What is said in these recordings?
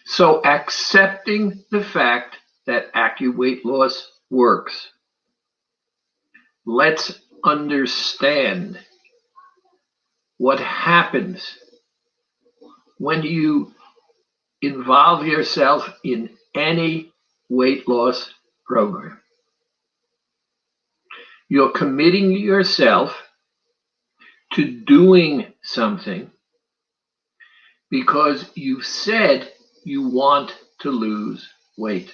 So accepting the fact that AccuWeight loss works, let's understand what happens when you involve yourself in any weight loss program. You're committing yourself to doing something because you said you want to lose weight.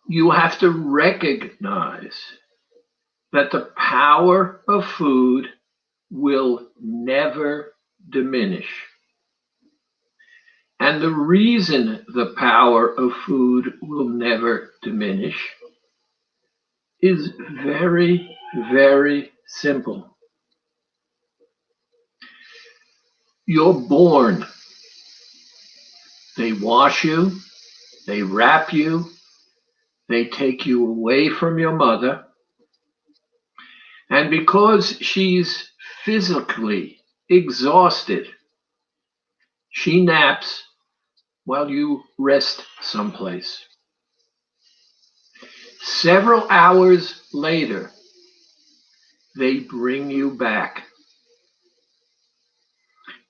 You have to recognize that the power of food will never diminish. And the reason the power of food will never diminish is very, very simple. You're born. They wash you, they wrap you, they take you away from your mother. And because she's physically exhausted, she naps while you rest someplace. Several hours later, they bring you back.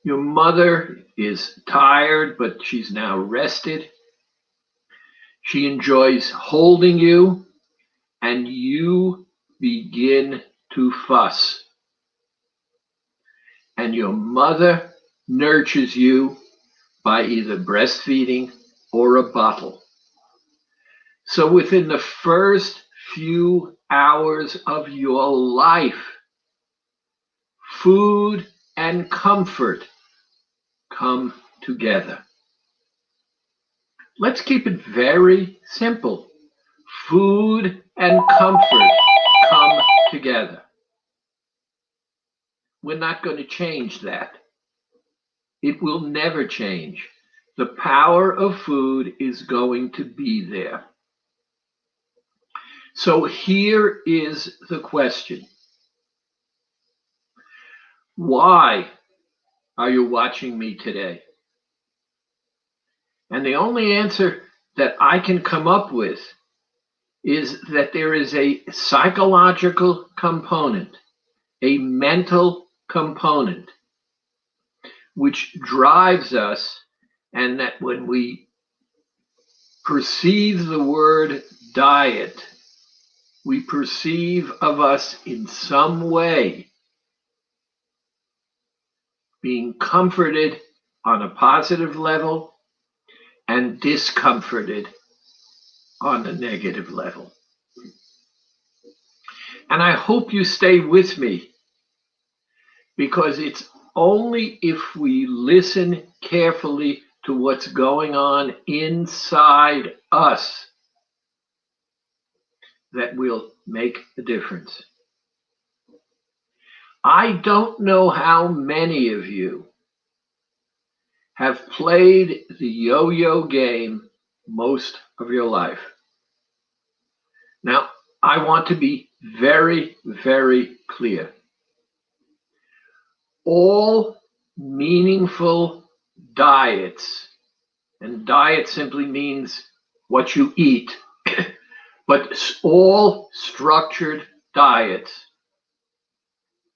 Your mother is tired, but she's now rested. She enjoys holding you, and you begin to fuss. And your mother nurtures you by either breastfeeding or a bottle. So within the first few hours of your life, food and comfort come together. Let's keep it very simple. Food and comfort come together. We're not going to change that. It will never change. The power of food is going to be there. So here is the question. Why are you watching me today? And the only answer that I can come up with is that there is a psychological component, a mental component, which drives us, and that when we perceive the word diet, we perceive of us in some way being comforted on a positive level and discomforted on a negative level. And I hope you stay with me, because it's only if we listen carefully to what's going on inside us that we'll make a difference. I don't know how many of you have played the yo-yo game most of your life. Now, I want to be very, very clear. All meaningful diets, and diet simply means what you eat, but all structured diets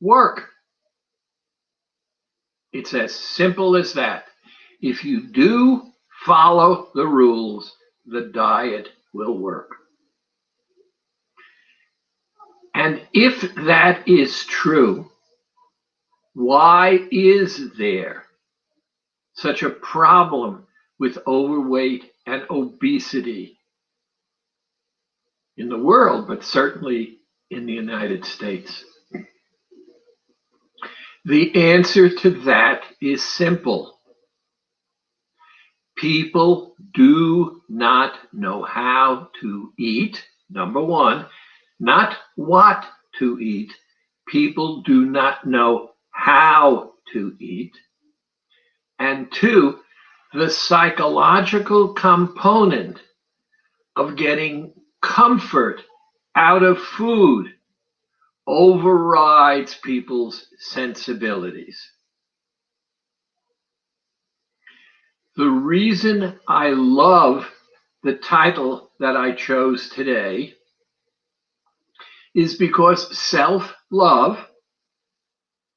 work. It's as simple as that. If you do follow the rules, the diet will work. And if that is true, why is there such a problem with overweight and obesity in the world, but certainly in the United States? The answer to that is simple. People do not know how to eat, number one, not what to eat. People do not know how to eat. And two, the psychological component of getting comfort out of food overrides people's sensibilities. The reason I love the title that I chose today is because self-love,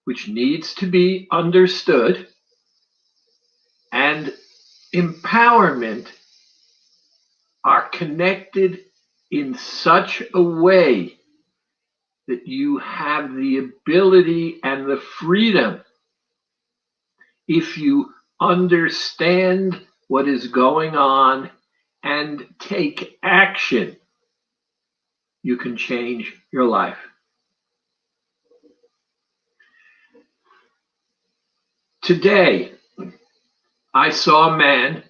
which needs to be understood, and empowerment are connected in such a way that you have the ability and the freedom, if you understand what is going on and take action, you can change your life. Today, I saw a man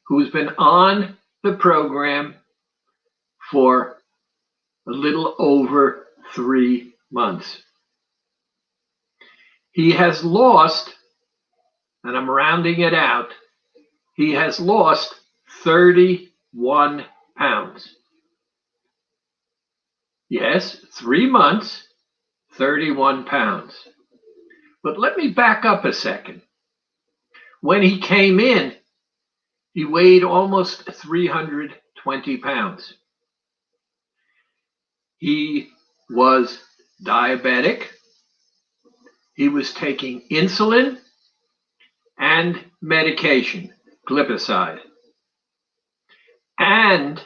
who's been on the program for a little over 3 months. He has lost, and I'm rounding it out, he has lost 31 pounds. Yes, 3 months, 31 pounds. But let me back up a second. When he came in, he weighed almost 320 pounds. He was diabetic. He was taking insulin and medication, glipizide. And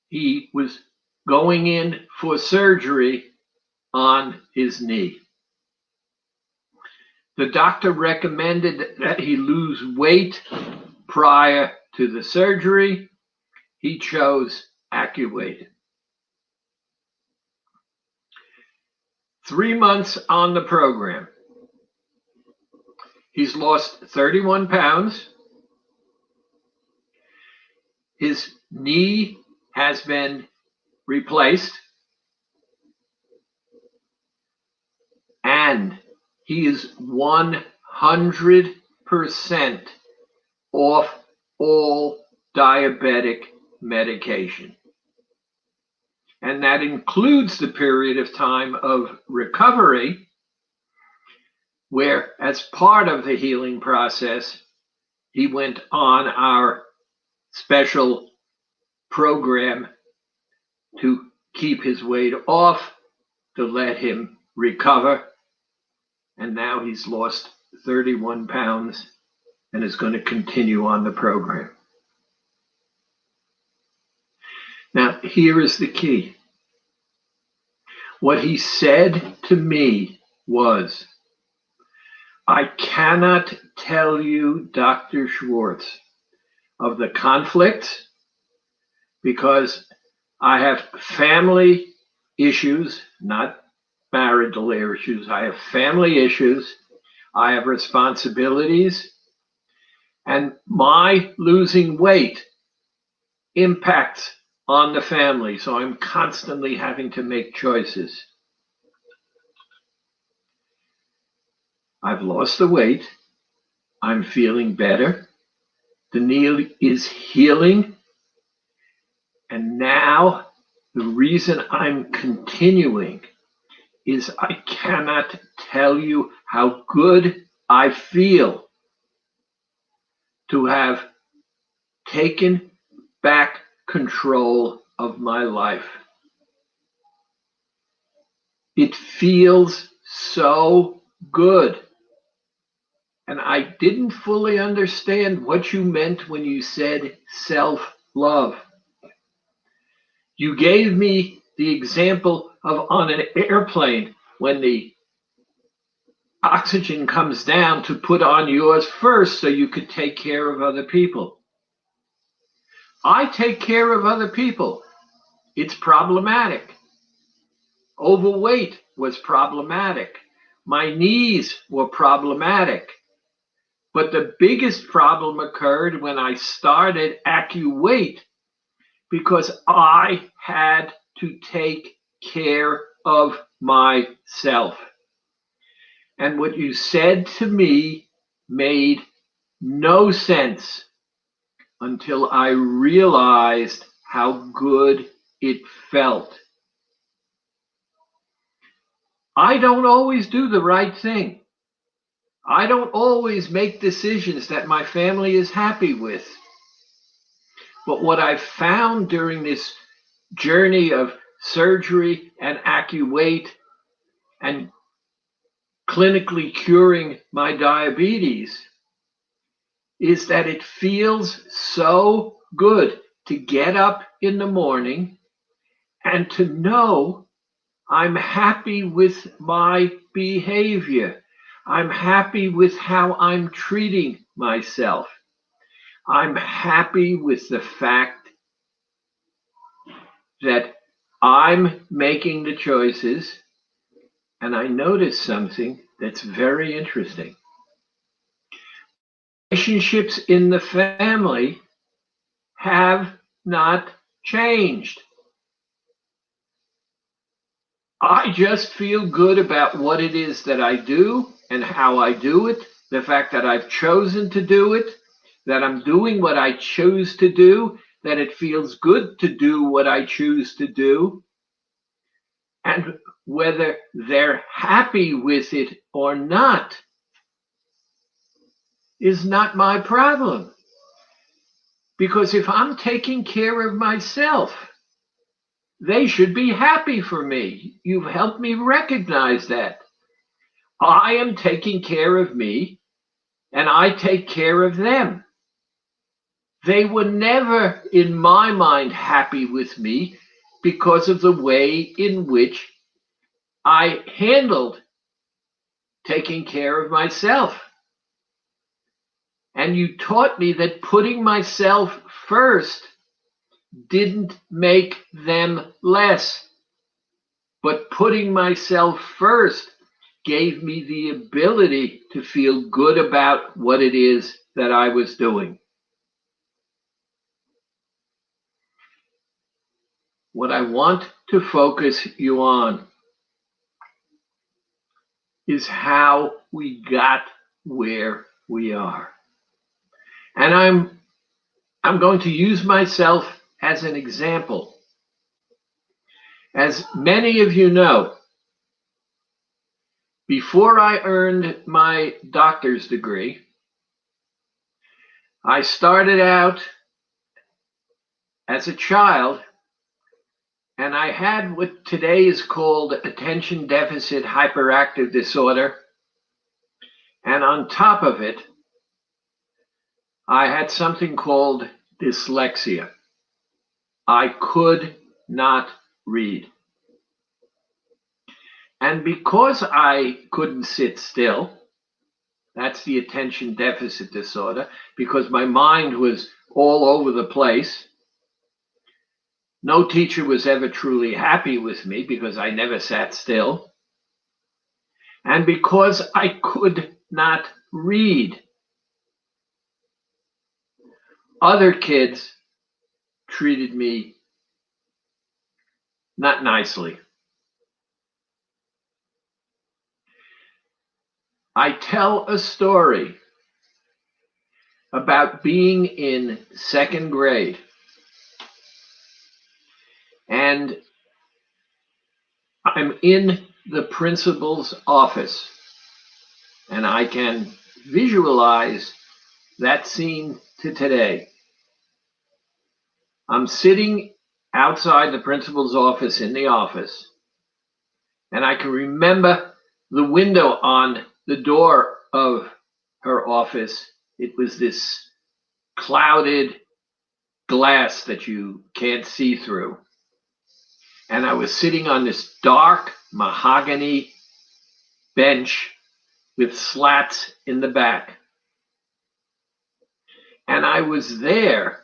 he was going in for surgery on his knee. The doctor recommended that he lose weight prior to the surgery. He chose AccuWeight. 3 months on the program. He's lost 31 pounds. His knee has been replaced. And he is 100% off all diabetic medication. And that includes the period of time of recovery, where as part of the healing process, he went on our special program to keep his weight off, to let him recover. And now he's lost 31 pounds and is going to continue on the program. Now, here is the key. What he said to me was, I cannot tell you, Dr. Schwartz, of the conflicts, because I have family issues, not marital issues. I have family issues. I have responsibilities. And my losing weight impacts on the family. So I'm constantly having to make choices. I've lost the weight. I'm feeling better. The knee is healing. And now the reason I'm continuing is I cannot tell you how good I feel to have taken back control of my life. It feels so good. And I didn't fully understand what you meant when you said self-love. You gave me the example of on an airplane when the oxygen comes down to put on yours first so you could take care of other people. I take care of other people. It's problematic. Overweight was problematic. My knees were problematic. But the biggest problem occurred when I started AccuWeight, because I had to take care of myself. And what you said to me made no sense until I realized how good it felt. I don't always do the right thing. I don't always make decisions that my family is happy with. But what I've found during this journey of surgery and AccuWeight and clinically curing my diabetes is that it feels so good to get up in the morning and to know I'm happy with my behavior. I'm happy with how I'm treating myself. I'm happy with the fact that I'm making the choices. And I noticed something that's very interesting. Relationships in the family have not changed. I just feel good about what it is that I do and how I do it, the fact that I've chosen to do it, that I'm doing what I choose to do, that it feels good to do what I choose to do, and whether they're happy with it or not is not my problem. Because if I'm taking care of myself, they should be happy for me. You've helped me recognize that. I am taking care of me and I take care of them. They were never, in my mind, happy with me because of the way in which I handled taking care of myself. And you taught me that putting myself first didn't make them less, but putting myself first gave me the ability to feel good about what it is that I was doing. What I want to focus you on is how we got where we are. And I'm going to use myself as an example. As many of you know, before I earned my doctor's degree, I started out as a child and I had what today is called attention deficit hyperactive disorder. And on top of it, I had something called dyslexia. I could not read. And because I couldn't sit still, that's the attention deficit disorder, because my mind was all over the place. No teacher was ever truly happy with me because I never sat still. And because I could not read, other kids treated me not nicely. I tell a story about being in second grade. And I'm in the principal's office. And I can visualize that scene to today. I'm sitting outside the principal's office in the office. And I can remember the window on the door of her office. It was this clouded glass that you can't see through. And I was sitting on this dark mahogany bench with slats in the back. And I was there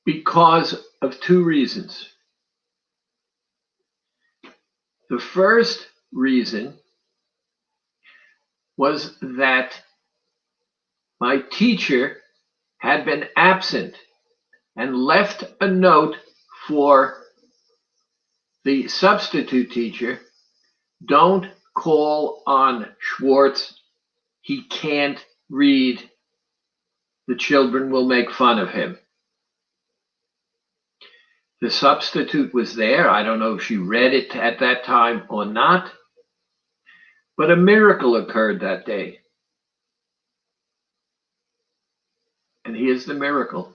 because of two reasons. The first reason was that my teacher had been absent and left a note for the substitute teacher. Don't call on Schwartz. He can't read. The children will make fun of him. The substitute was there. I don't know if she read it at that time or not. But a miracle occurred that day. And here's the miracle.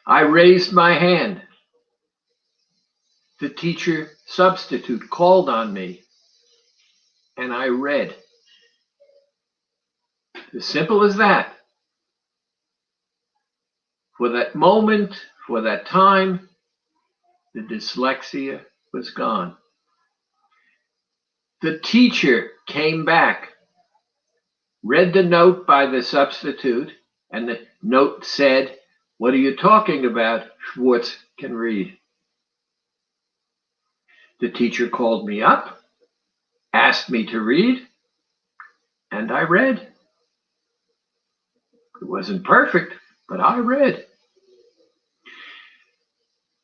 I raised my hand. The teacher substitute called on me, and I read. As simple as that. For that moment, for that time, the dyslexia was gone. The teacher came back, read the note by the substitute, and the note said, "What are you talking about? Schwartz can read." The teacher called me up, asked me to read, and I read. It wasn't perfect, but I read.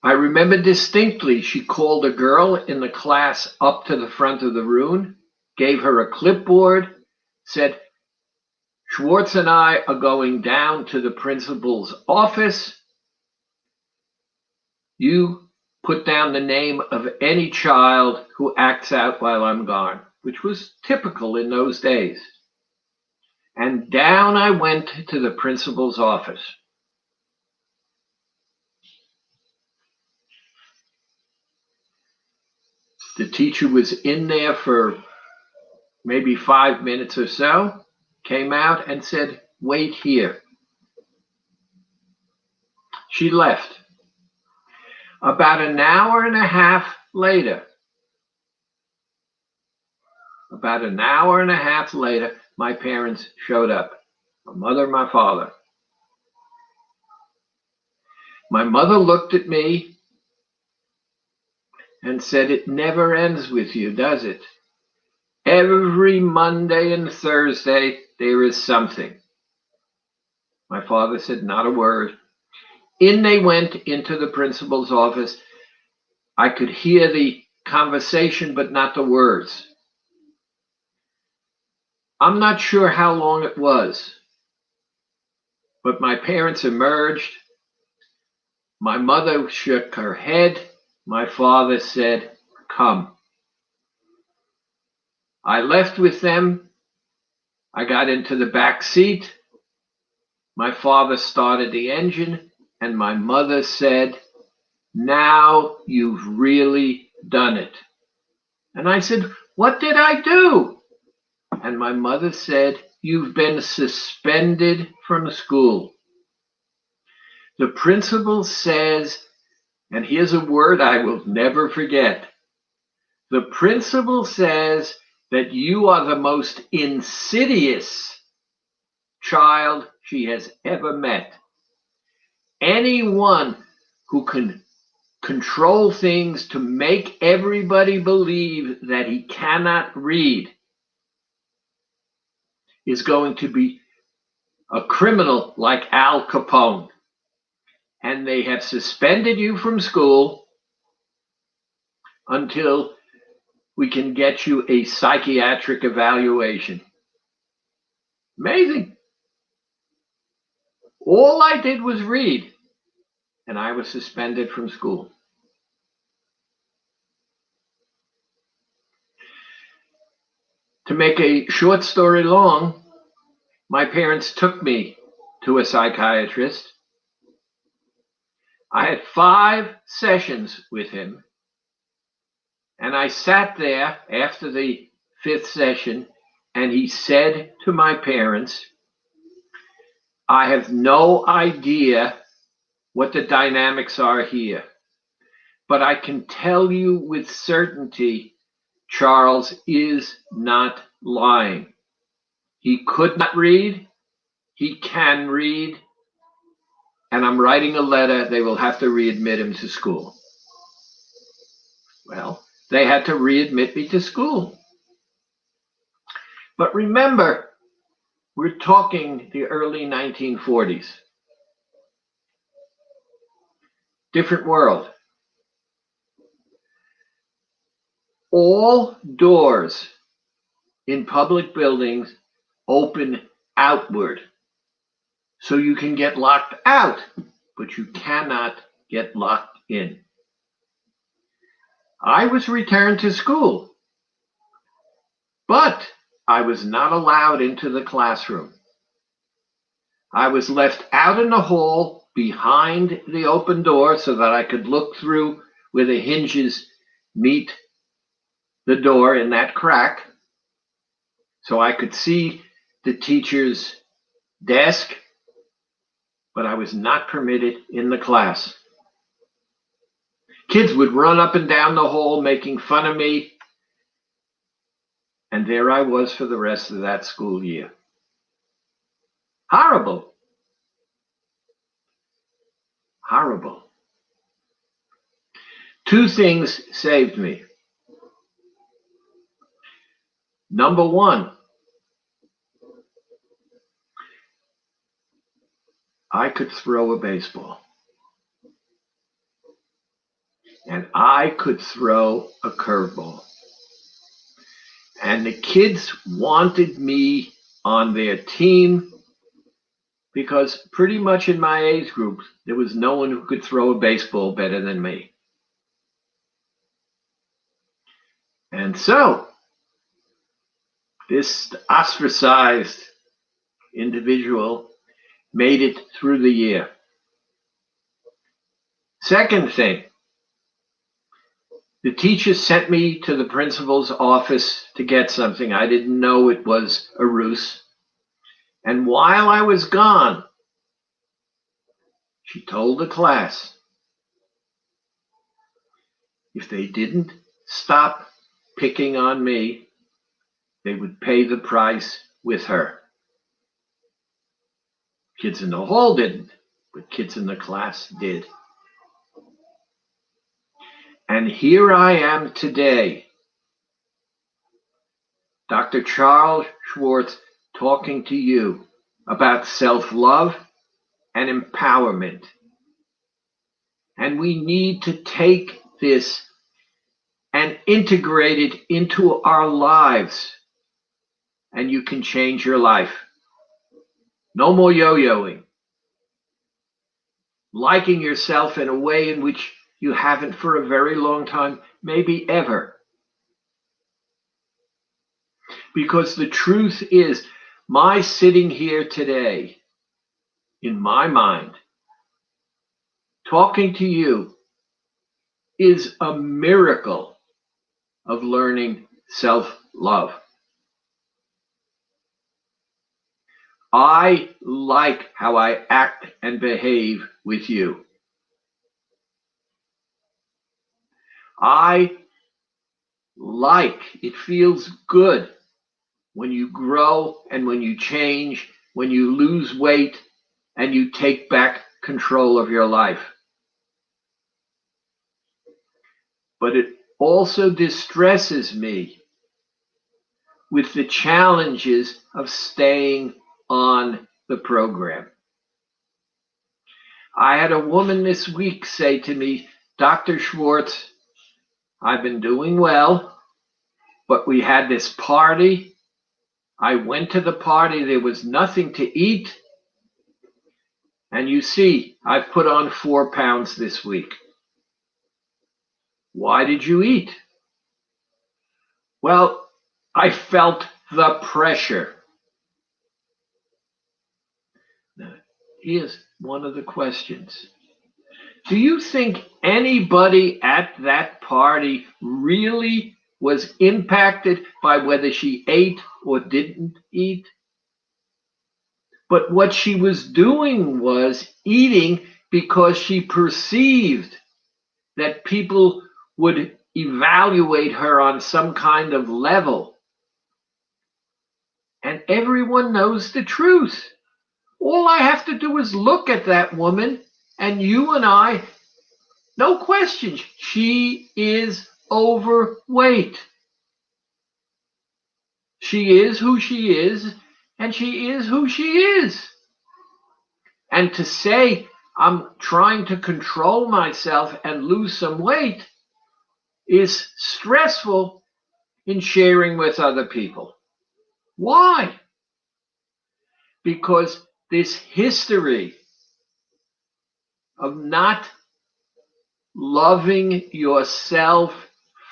I remember distinctly she called a girl in the class up to the front of the room, gave her a clipboard, said, "Schwartz and I are going down to the principal's office. You put down the name of any child who acts out while I'm gone," which was typical in those days. And down I went to the principal's office. The teacher was in there for maybe 5 minutes or so, came out and said, "Wait here." She left. About an hour and a half later, my parents showed up. My mother, my father. My mother looked at me and said, "It never ends with you, does it? Every Monday and Thursday, there is something." My father said not a word. In they went into the principal's office. I could hear the conversation, but not the words. I'm not sure how long it was, but my parents emerged. My mother shook her head. My father said, "Come." I left with them. I got into the back seat. My father started the engine, and my mother said, "Now you've really done it." And I said, "What did I do?" And my mother said, "You've been suspended from school. The principal says," and here's a word I will never forget, "the principal says that you are the most insidious child she has ever met. Anyone who can control things to make everybody believe that he cannot read is going to be a criminal like Al Capone. And they have suspended you from school until we can get you a psychiatric evaluation." Amazing. All I did was read, and I was suspended from school. To make a short story long, my parents took me to a psychiatrist. I had 5 sessions with him, and I sat there after the 5th session, and he said to my parents, "I have no idea what the dynamics are here, but I can tell you with certainty Charles is not lying. He could not read, he can read, and I'm writing a letter, they will have to readmit him to school." Well, they had to readmit me to school. But remember, we're talking the early 1940s. Different world. All doors in public buildings open outward. So you can get locked out, but you cannot get locked in. I was returned to school. But I was not allowed into the classroom. I was left out in the hall behind the open door so that I could look through where the hinges meet the door in that crack, so I could see the teacher's desk, but I was not permitted in the class. Kids would run up and down the hall making fun of me, and there I was for the rest of that school year. Horrible. Horrible. Two things saved me. Number one, I could throw a baseball. And I could throw a curveball. And the kids wanted me on their team because pretty much in my age group, there was no one who could throw a baseball better than me. And so, this ostracized individual made it through the year. Second thing, the teacher sent me to the principal's office to get something. I didn't know it was a ruse. And while I was gone, she told the class if they didn't stop picking on me, they would pay the price with her. Kids in the hall didn't, but kids in the class did. And here I am today, Dr. Charles Schwartz, talking to you about self-love and empowerment. And we need to take this and integrate it into our lives, and you can change your life. No more yo-yoing. Liking yourself in a way in which you haven't for a very long time, maybe ever. Because the truth is, my sitting here today, in my mind, talking to you, is a miracle of learning self-love. I like how I act and behave with you. It feels good when you grow and when you change, when you lose weight and you take back control of your life. But it also distresses me with the challenges of staying on the program. I had a woman this week say to me, Dr. Schwartz, I've been doing well, but we had this party. I went to the party. There was nothing to eat. And you see, I've put on 4 pounds this week. Why did you eat? Well, I felt the pressure. Now, here's one of the questions. Do you think anybody at that party really was impacted by whether she ate or didn't eat? But what she was doing was eating because she perceived that people would evaluate her on some kind of level. And everyone knows the truth. All I have to do is look at that woman, and you and I, no question, she is overweight. She is who she is, and she is who she is. And to say I'm trying to control myself and lose some weight is stressful in sharing with other people. Why? Because this history of not loving yourself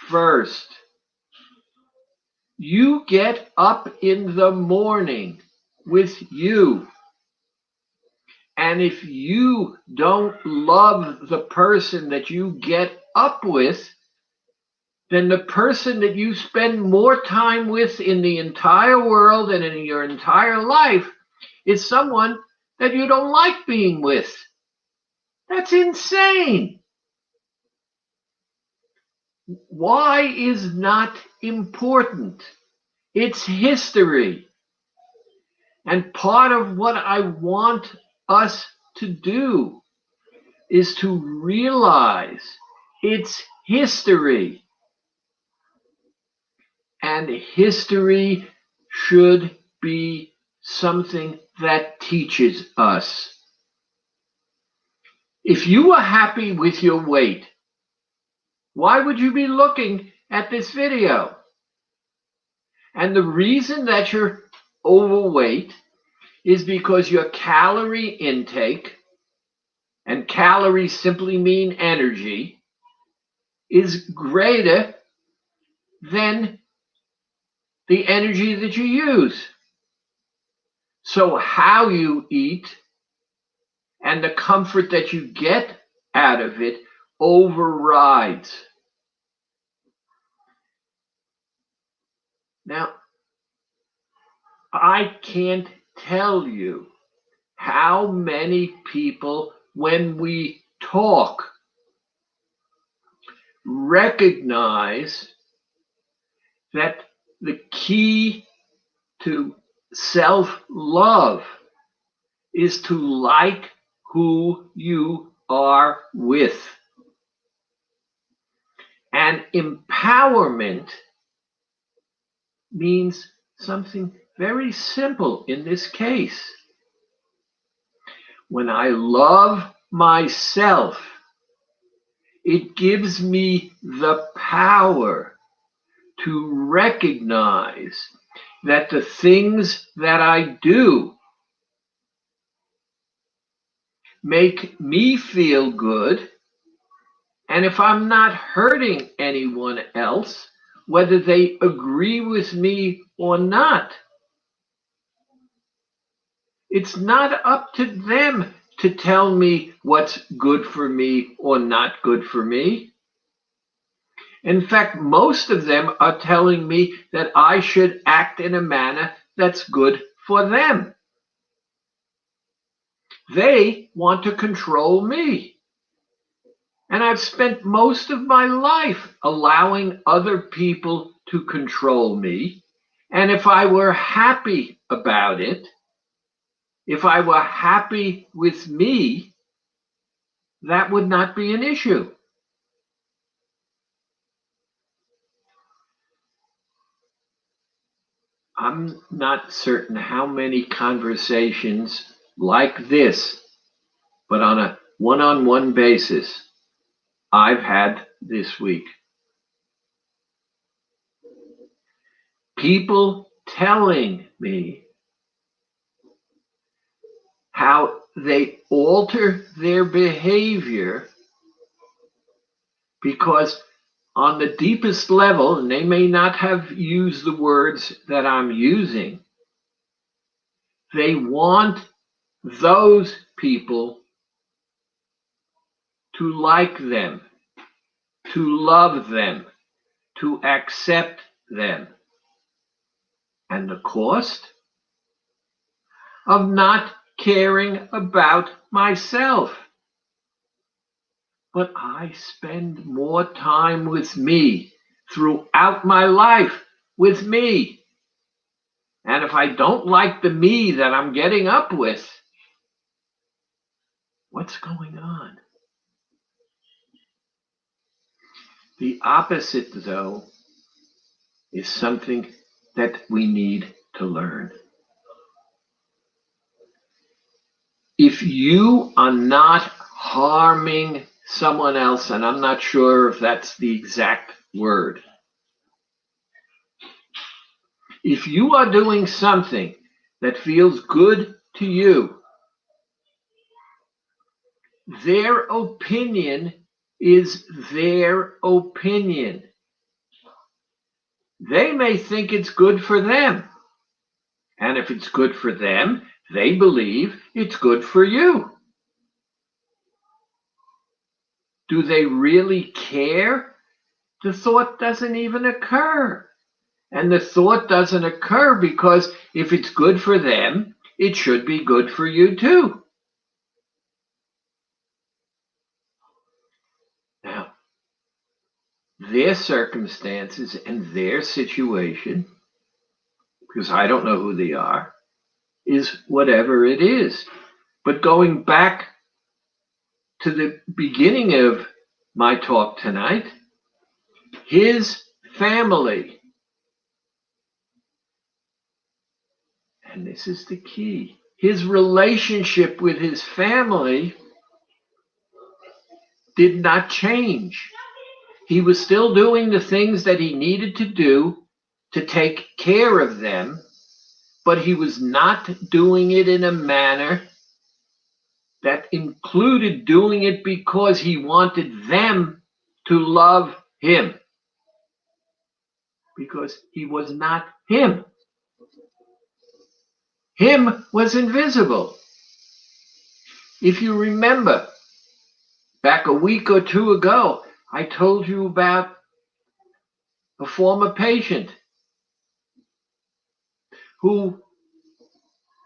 first You get up in the morning with you. And if you don't love the person that you get up with, then the person that you spend more time with in the entire world and in your entire life is someone that you don't like being with. That's insane. Why is not important? It's history. And part of what I want us to do is to realize it's history. And history should be something that teaches us. If you are happy with your weight, why would you be looking at this video? And the reason that you're overweight is because your calorie intake, and calories simply mean energy, is greater than the energy that you use. So how you eat and the comfort that you get out of it overrides. Now, I can't tell you how many people, when we talk, recognize that the key to self-love is to like who you are with. And empowerment means something very simple in this case. When I love myself, it gives me the power to recognize that the things that I do make me feel good, and if I'm not hurting anyone else, whether they agree with me or not, it's not up to them to tell me what's good for me or not good for me. In fact, most of them are telling me that I should act in a manner that's good for them. They want to control me. And I've spent most of my life allowing other people to control me. And if I were happy about it, if I were happy with me, that would not be an issue. I'm not certain how many conversations like this, but on a one-on-one basis, I've had this week. People telling me how they alter their behavior because on the deepest level, and they may not have used the words that I'm using, they want those people to like them, to love them, to accept them. And the cost of not caring about myself. But I spend more time with me throughout my life with me. And if I don't like the me that I'm getting up with, what's going on? The opposite, though, is something that we need to learn. If you are not harming someone else, and I'm not sure if that's the exact word, if you are doing something that feels good to you, their opinion is their opinion. They may think it's good for them. And if it's good for them, they believe it's good for you. Do they really care? The thought doesn't even occur. And the thought doesn't occur because if it's good for them, it should be good for you too. Now, their circumstances and their situation, because I don't know who they are, is whatever it is. But going back to the beginning of my talk tonight, his family, and this is the key, his relationship with his family did not change. He was still doing the things that he needed to do to take care of them, but he was not doing it in a manner that included doing it because he wanted them to love him. Because he was not him. Him was invisible. If you remember, back a week or two ago, I told you about a former patient who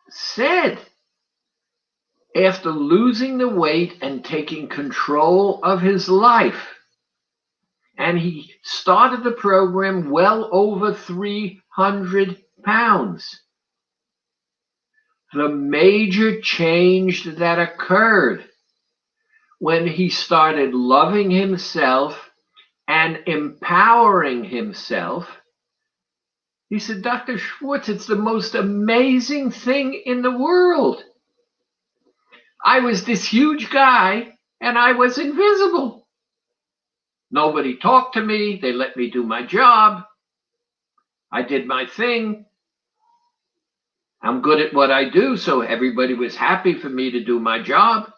said, after losing the weight and taking control of his life, and he started the program well over 300 pounds. The major change that occurred when he started loving himself and empowering himself, he said, Dr. Schwartz, it's the most amazing thing in the world. I was this huge guy and I was invisible. Nobody talked to me. They let me do my job. I did my thing. I'm good at what I do, so everybody was happy for me to do my job.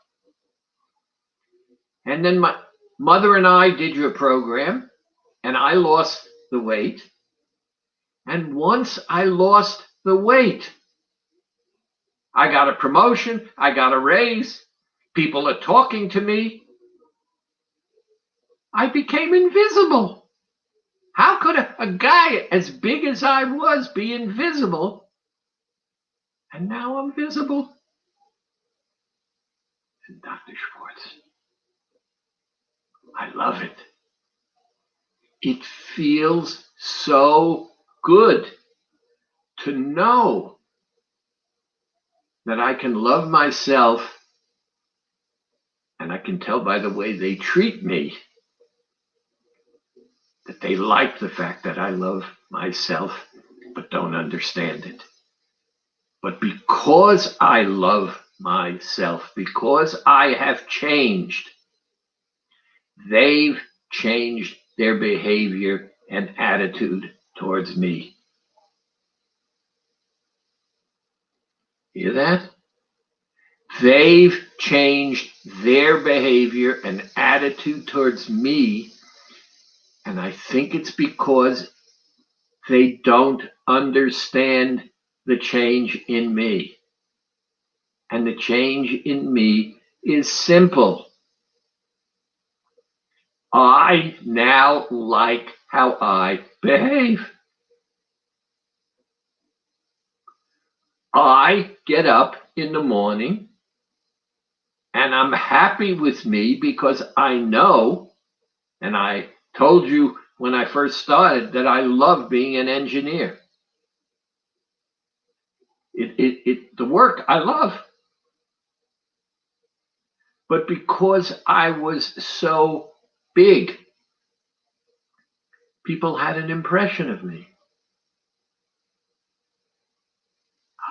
And then my mother and I did your program, and I lost the weight. And once I lost the weight, I got a promotion, I got a raise, people are talking to me. I became invisible. How could a guy as big as I was be invisible? And now I'm visible. And Dr. Schwartz, I love it. It feels so good to know that I can love myself, and I can tell by the way they treat me that they like the fact that I love myself but don't understand it. But because I love myself, because I have changed, they've changed their behavior and attitude towards me. Hear that? They've changed their behavior and attitude towards me, and I think it's because they don't understand the change in me. And the change in me is simple. I now like how I behave. I get up in the morning and I'm happy with me because I know, and I told you when I first started that I love being an engineer. The work I love. But because I was so big, people had an impression of me.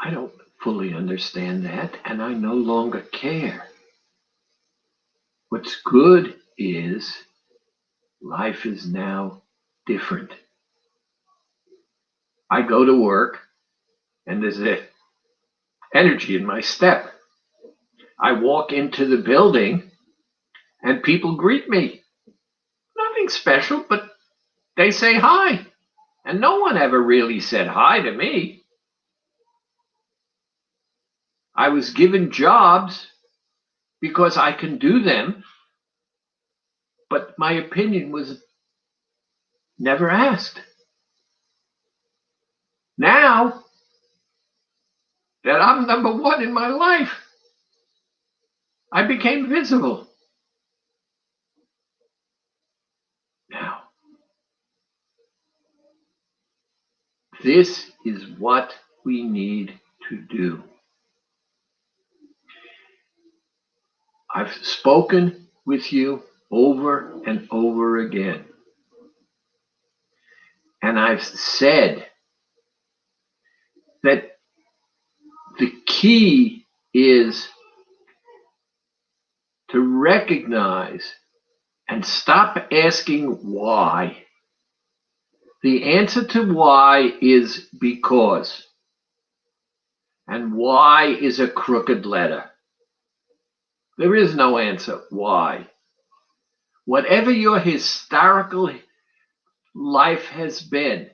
I don't fully understand that, and I no longer care. What's good is life is now different. I go to work, and there's an energy in my step. I walk into the building, and people greet me. Nothing special, but they say hi. And no one ever really said hi to me. I was given jobs because I can do them, but my opinion was never asked. Now that I'm number one in my life, I became visible. Now, this is what we need to do. I've spoken with you over and over again. And I've said that the key is to recognize and stop asking why. The answer to why is because. And why is a crooked letter. There is no answer why. Whatever your historical life has been,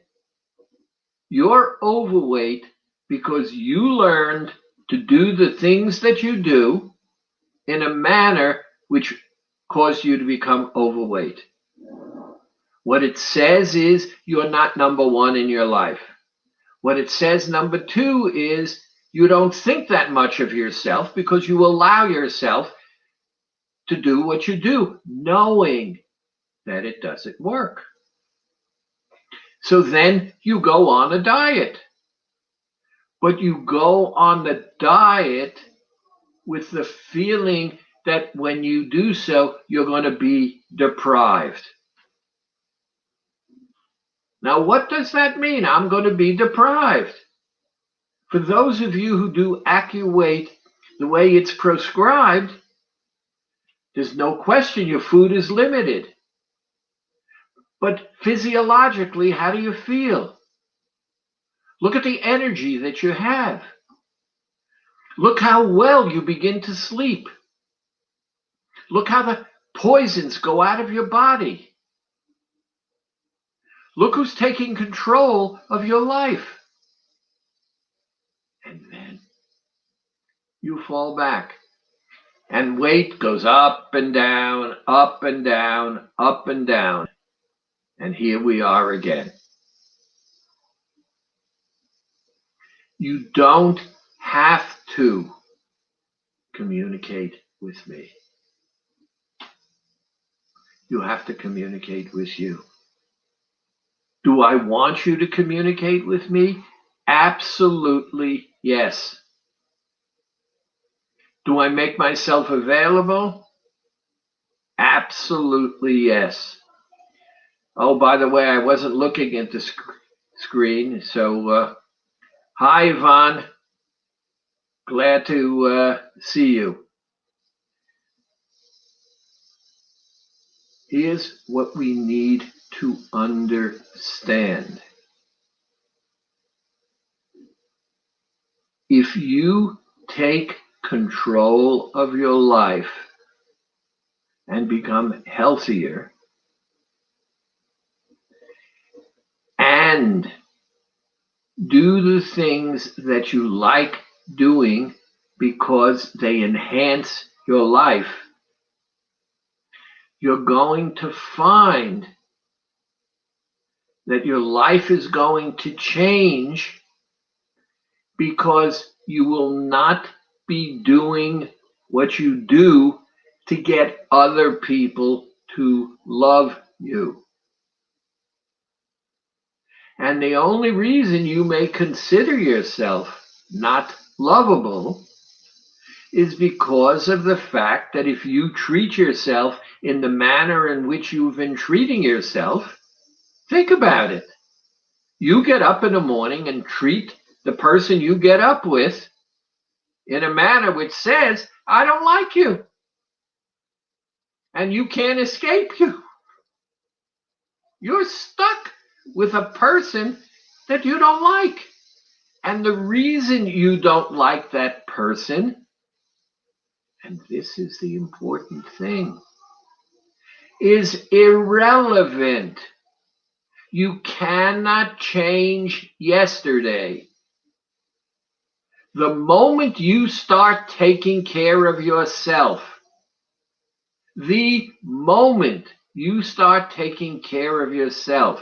you're overweight because you learned to do the things that you do in a manner which caused you to become overweight. What it says is you're not number one in your life. What it says, number two, is you don't think that much of yourself because you allow yourself to do what you do, knowing that it doesn't work. So then you go on a diet. But you go on the diet with the feeling that when you do so, you're going to be deprived. Now, what does that mean? I'm going to be deprived. For those of you who do AccuWeight the way it's prescribed, there's no question your food is limited. But physiologically, how do you feel? Look at the energy that you have. Look how well you begin to sleep. Look how the poisons go out of your body. Look who's taking control of your life. And then you fall back. And weight goes up and down, up and down, up and down. And here we are again. You don't have to communicate with me. You have to communicate with you. Do I want you to communicate with me? Absolutely yes. Do I make myself available? Absolutely yes. Oh, by the way, I wasn't looking at the screen. So, hi, Yvonne. Glad to see you. Here's what we need to understand. If you take control of your life and become healthier and do the things that you like doing because they enhance your life, you're going to find that your life is going to change because you will not be doing what you do to get other people to love you. And the only reason you may consider yourself not lovable is because of the fact that if you treat yourself in the manner in which you've been treating yourself, think about it. You get up in the morning and treat the person you get up with in a manner which says, I don't like you. And you can't escape you. You're stuck with a person that you don't like. And the reason you don't like that person, and this is the important thing, is irrelevant. You cannot change yesterday. The moment you start taking care of yourself, the moment you start taking care of yourself,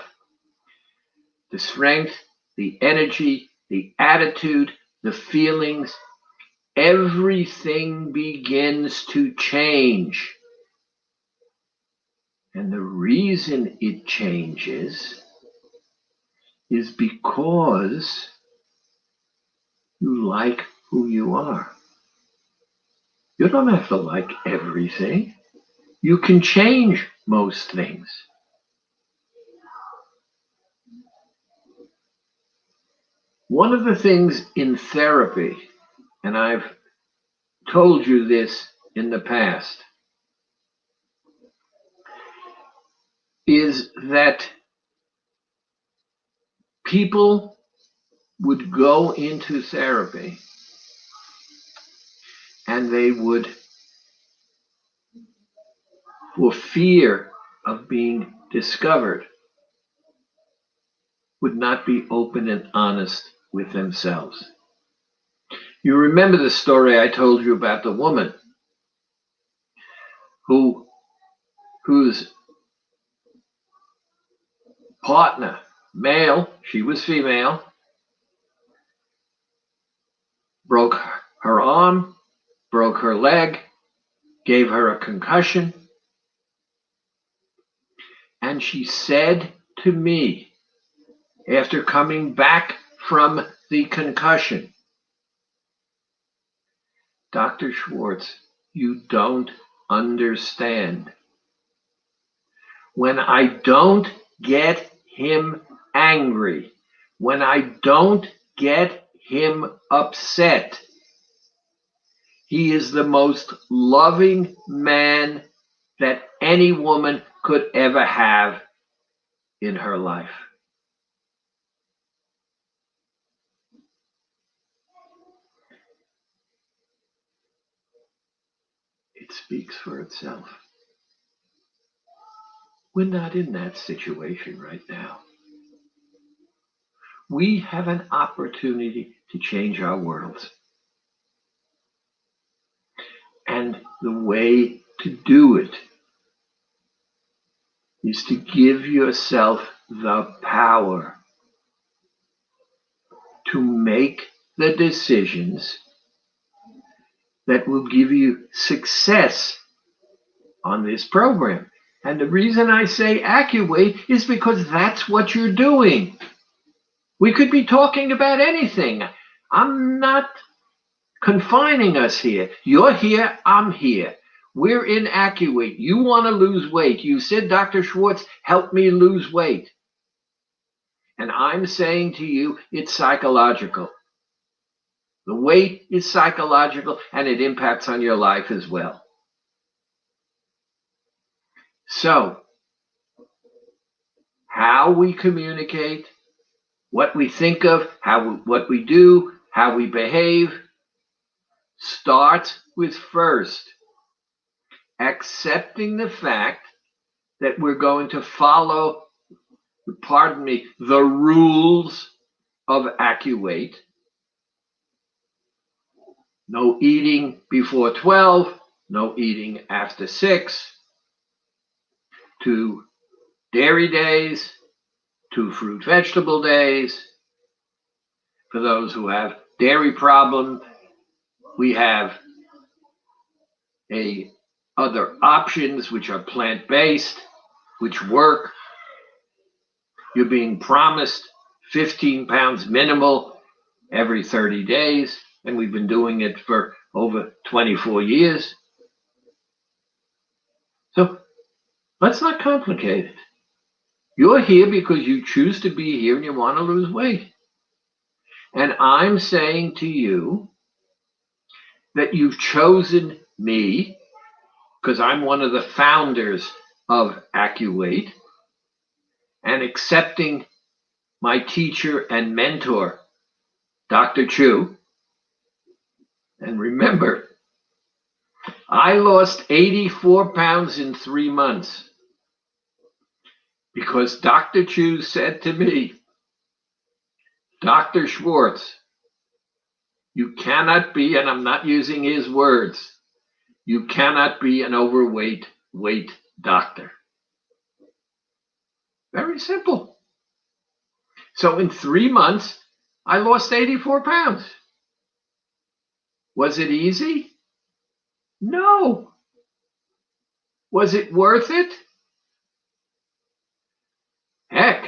the strength, the energy, the attitude, the feelings, everything begins to change. And the reason it changes is because you like who you are. You don't have to like everything. You can change most things. One of the things in therapy, and I've told you this in the past, is that people would go into therapy and they would, for fear of being discovered, would not be open and honest with themselves. You remember the story I told you about the woman whose partner, male, she was female, broke her arm, broke her leg, gave her a concussion. And she said to me, after coming back from the concussion, Dr. Schwartz, you don't understand. When I don't get him angry, when I don't get him upset, he is the most loving man that any woman could ever have in her life. It speaks for itself. We're not in that situation right now. We have an opportunity to change our worlds. And the way to do it is to give yourself the power to make the decisions that will give you success on this program. And the reason I say AccuWeight is because that's what you're doing. We could be talking about anything. I'm not confining us here. You're here, I'm here. We're in AccuWeight. You want to lose weight. You said, Dr. Schwartz, help me lose weight. And I'm saying to you, it's psychological. The weight is psychological and it impacts on your life as well. So, how we communicate, what we think of, what we do, how we behave, starts with first accepting the fact that we're going to follow, the rules of AccuWeight. No eating before 12, no eating after 6, 2 dairy days, 2 fruit vegetable days. For those who have dairy problem, we have other options which are plant-based, which work. You're being promised 15 pounds minimal every 30 days, and we've been doing it for over 24 years. So let's not complicate it. You're here because you choose to be here and you want to lose weight. And I'm saying to you that you've chosen me because I'm one of the founders of AccuWeight, and accepting my teacher and mentor, Dr. Chu. And remember, I lost 84 pounds in 3 months. Because Dr. Chu said to me, Dr. Schwartz, you cannot be, and I'm not using his words, you cannot be an overweight doctor. Very simple. So in 3 months, I lost 84 pounds. Was it easy? No. Was it worth it? Heck,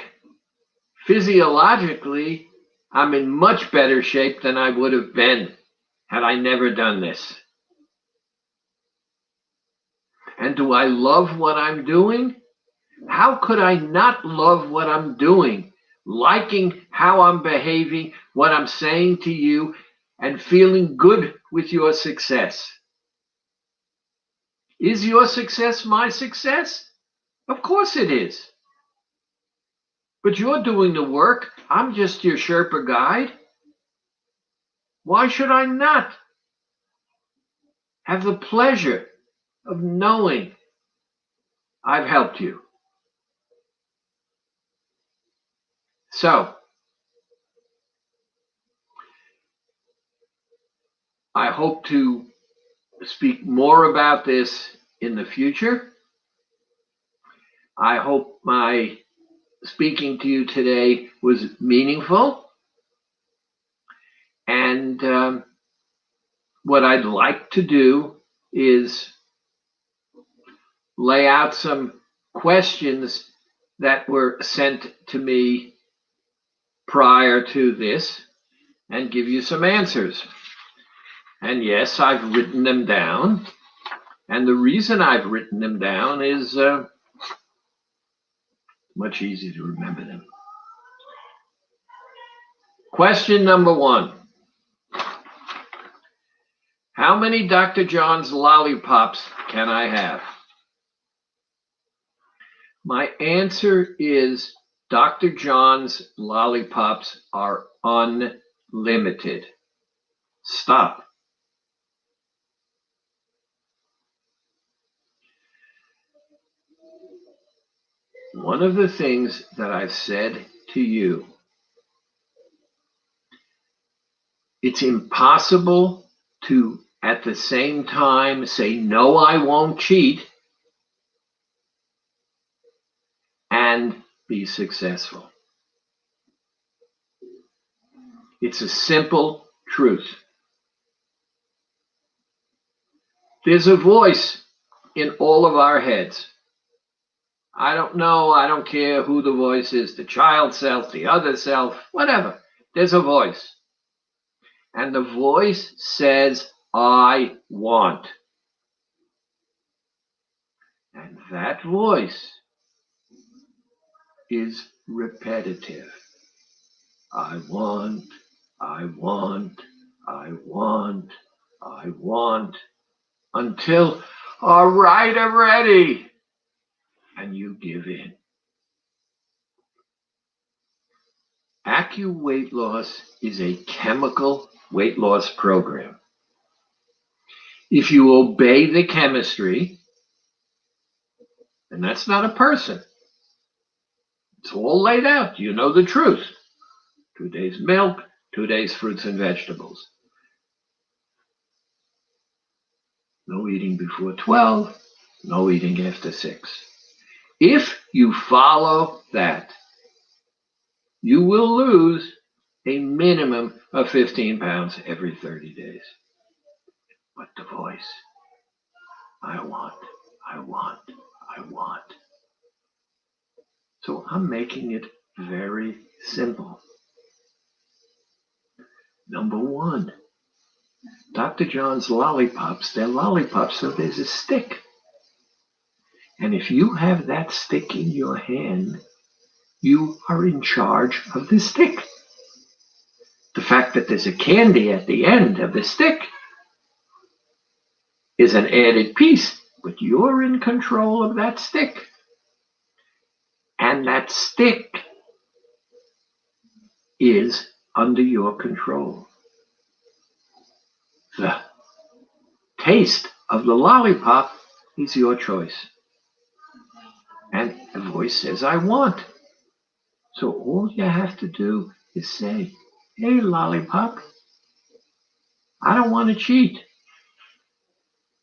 physiologically, I'm in much better shape than I would have been had I never done this. And do I love what I'm doing? How could I not love what I'm doing? Liking how I'm behaving, what I'm saying to you, and feeling good with your success. Is your success my success? Of course it is. But you're doing the work. I'm just your Sherpa guide. Why should I not have the pleasure of knowing I've helped you? So, I hope to speak more about this in the future. I hope my speaking to you today was meaningful. And what I'd like to do is lay out some questions that were sent to me prior to this and give you some answers. And yes, I've written them down. And the reason I've written them down is much easier to remember them. Question number 1. How many Dr. John's lollipops can I have? My answer is Dr. John's lollipops are unlimited. Stop. One of the things that I've said to you, it's impossible to at the same time say, no, I won't cheat, and be successful. It's a simple truth. There's a voice in all of our heads. I don't know, I don't care who the voice is, the child self, the other self, whatever. There's a voice. And the voice says, I want. And that voice is repetitive. I want, I want, I want, I want, until, all right, I'm ready. And you give in. AccuWeight Loss is a chemical weight loss program. If you obey the chemistry, and that's not a person, it's all laid out. You know the truth. 2 days milk, 2 days fruits and vegetables. No eating before 12, no eating after 6. If you follow that, you will lose a minimum of 15 pounds every 30 days. But the voice, I want, I want, I want. So I'm making it very simple. Number 1, Dr. John's lollipops, they're lollipops, so there's a stick. And if you have that stick in your hand, you are in charge of the stick. The fact that there's a candy at the end of the stick is an added piece, but you're in control of that stick. And that stick is under your control. The taste of the lollipop is your choice. And the voice says, I want. So all you have to do is say, hey, lollipop, I don't want to cheat.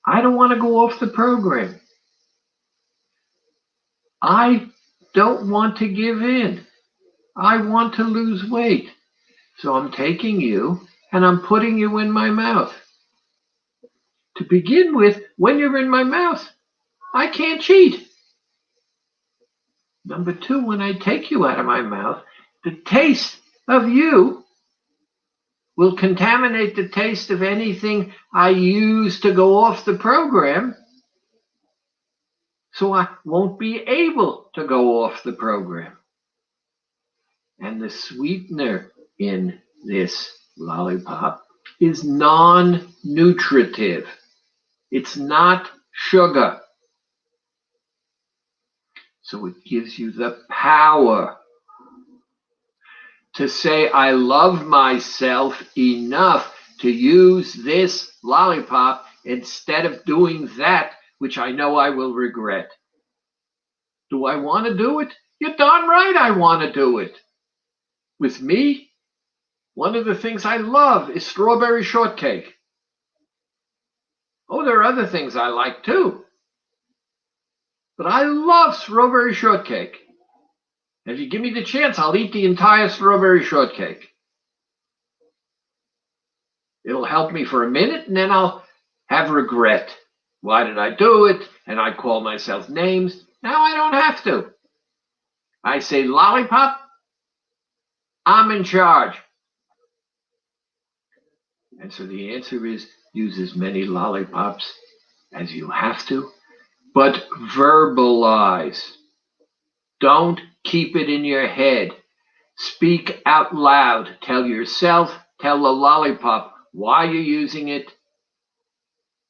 I don't want to go off the program. I don't want to give in. I want to lose weight. So I'm taking you and I'm putting you in my mouth. To begin with, when you're in my mouth, I can't cheat. Number two, when I take you out of my mouth, the taste of you will contaminate the taste of anything I use to go off the program. So I won't be able to go off the program. And the sweetener in this lollipop is non-nutritive. It's not sugar. So it gives you the power to say, I love myself enough to use this lollipop instead of doing that which I know I will regret. Do I want to do it? You're darn right I want to do it. With me, one of the things I love is strawberry shortcake. Oh, there are other things I like too. But I love strawberry shortcake. If you give me the chance, I'll eat the entire strawberry shortcake. It'll help me for a minute, and then I'll have regret. Why did I do it? And I call myself names. Now I don't have to. I say, lollipop, I'm in charge. And so the answer is, use as many lollipops as you have to, but verbalize. Don't keep it in your head. Speak out loud. Tell yourself, tell the lollipop why you're using it.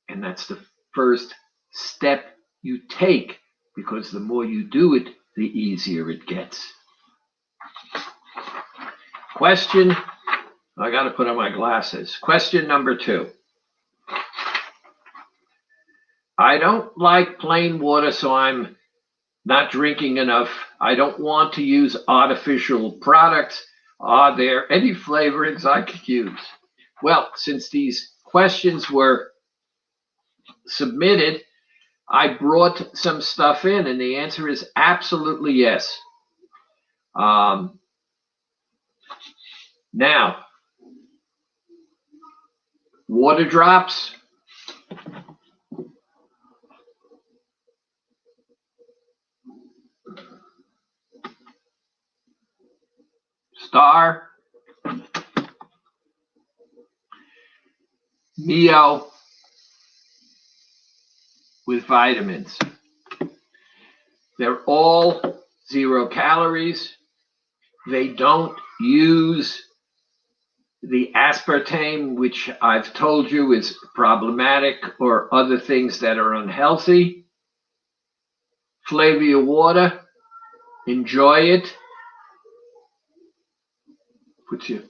And that's the first step you take, because the more you do it, the easier it gets. Question, I got to put on my glasses. Question number 2. I don't like plain water, so I'm not drinking enough. I don't want to use artificial products. Are there any flavorings I could use? Well, since these questions were submitted, I brought some stuff in, and the answer is absolutely yes. Now, water drops. Star. Mio with vitamins. They're all 0 calories. They don't use the aspartame, which I've told you is problematic, or other things that are unhealthy. Flavor your water. Enjoy it. Puts you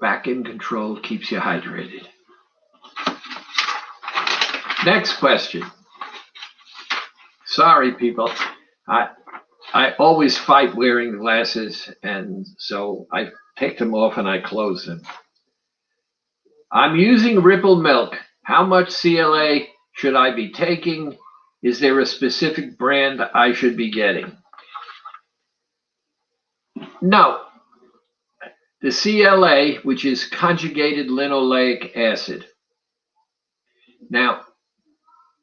back in control, keeps you hydrated. Next question. Sorry, people. I always fight wearing glasses, and so I take them off and I close them. I'm using Ripple Milk. How much CLA should I be taking? Is there a specific brand I should be getting? No. The CLA, which is conjugated linoleic acid. Now,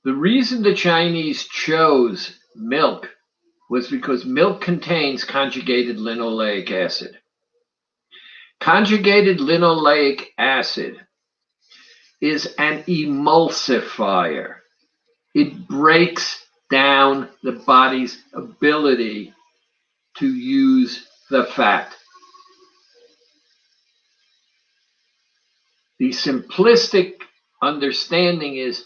the reason the Chinese chose milk was because milk contains conjugated linoleic acid. Conjugated linoleic acid is an emulsifier. It breaks down the body's ability to use the fat. The simplistic understanding is,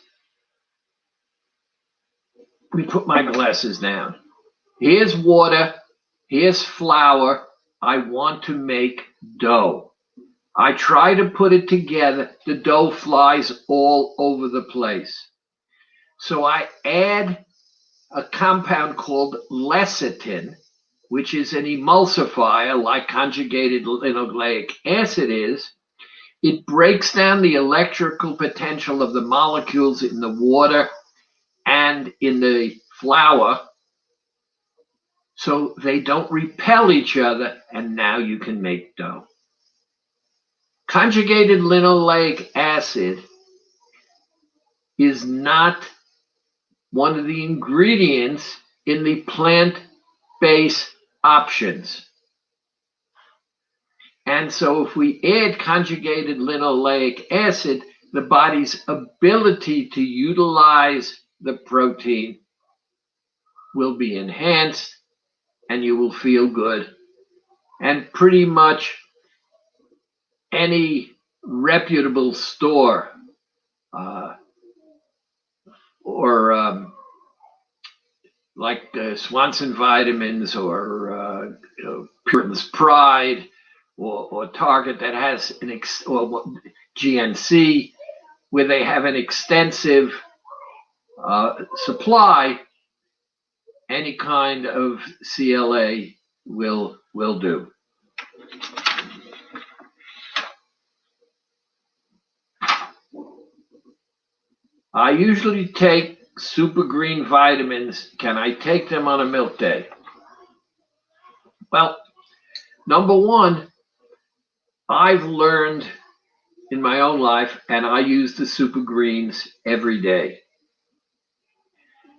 let me put my glasses down. Here's water, here's flour. I want to make dough. I try to put it together. The dough flies all over the place. So I add a compound called lecithin, which is an emulsifier like conjugated linoleic acid is. It breaks down the electrical potential of the molecules in the water and in the flour so they don't repel each other, and now you can make dough. Conjugated linoleic acid is not one of the ingredients in the plant-based options. And so if we add conjugated linoleic acid, the body's ability to utilize the protein will be enhanced and you will feel good. And pretty much any reputable store or like Swanson Vitamins or Puritan's Pride or Target that has or GNC, where they have an extensive supply, any kind of CLA will do. I usually take super green vitamins. Can I take them on a milk day? Well, number one, I've learned in my own life, and I use the super greens every day.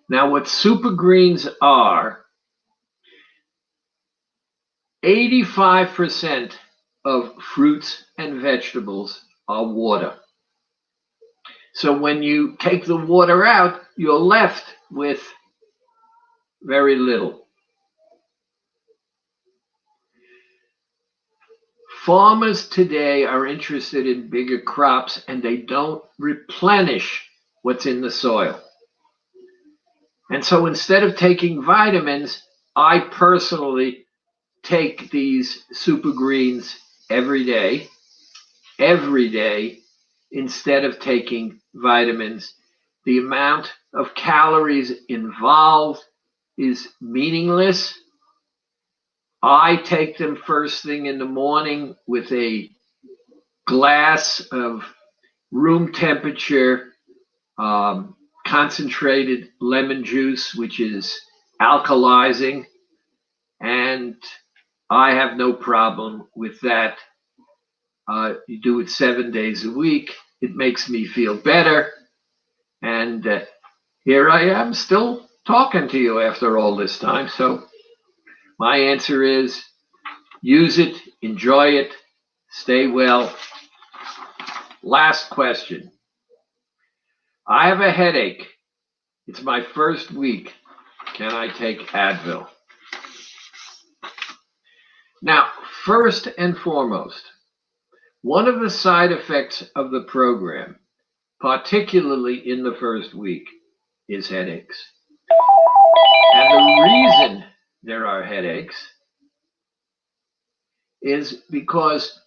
Now, what super greens are, 85% of fruits and vegetables are water. So when you take the water out, you're left with very little. Farmers today are interested in bigger crops and they don't replenish what's in the soil. And so instead of taking vitamins, I personally take these super greens every day, instead of taking vitamins. The amount of calories involved is meaningless. I take them first thing in the morning with a glass of room temperature concentrated lemon juice, which is alkalizing, and I have no problem with that. You do it 7 days a week. It makes me feel better. And here I am still talking to you after all this time. So my answer is use it, enjoy it, stay well. Last question. I have a headache. It's my first week. Can I take Advil? Now, first and foremost, one of the side effects of the program, particularly in the first week, is headaches. And the reason there are headaches is because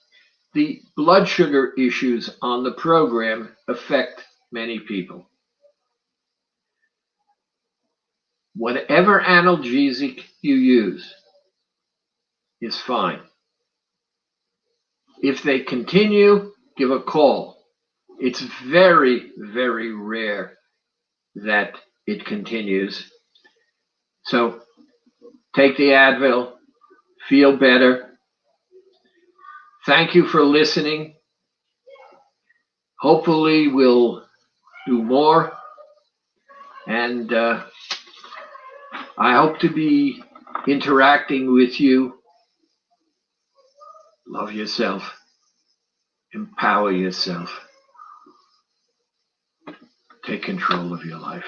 the blood sugar issues on the program affect many people. Whatever analgesic you use is fine. If they continue, give a call. It's very, very rare that it continues. So take the Advil, feel better. Thank you for listening. Hopefully we'll do more. And I hope to be interacting with you. Love yourself. Empower yourself. Take control of your life.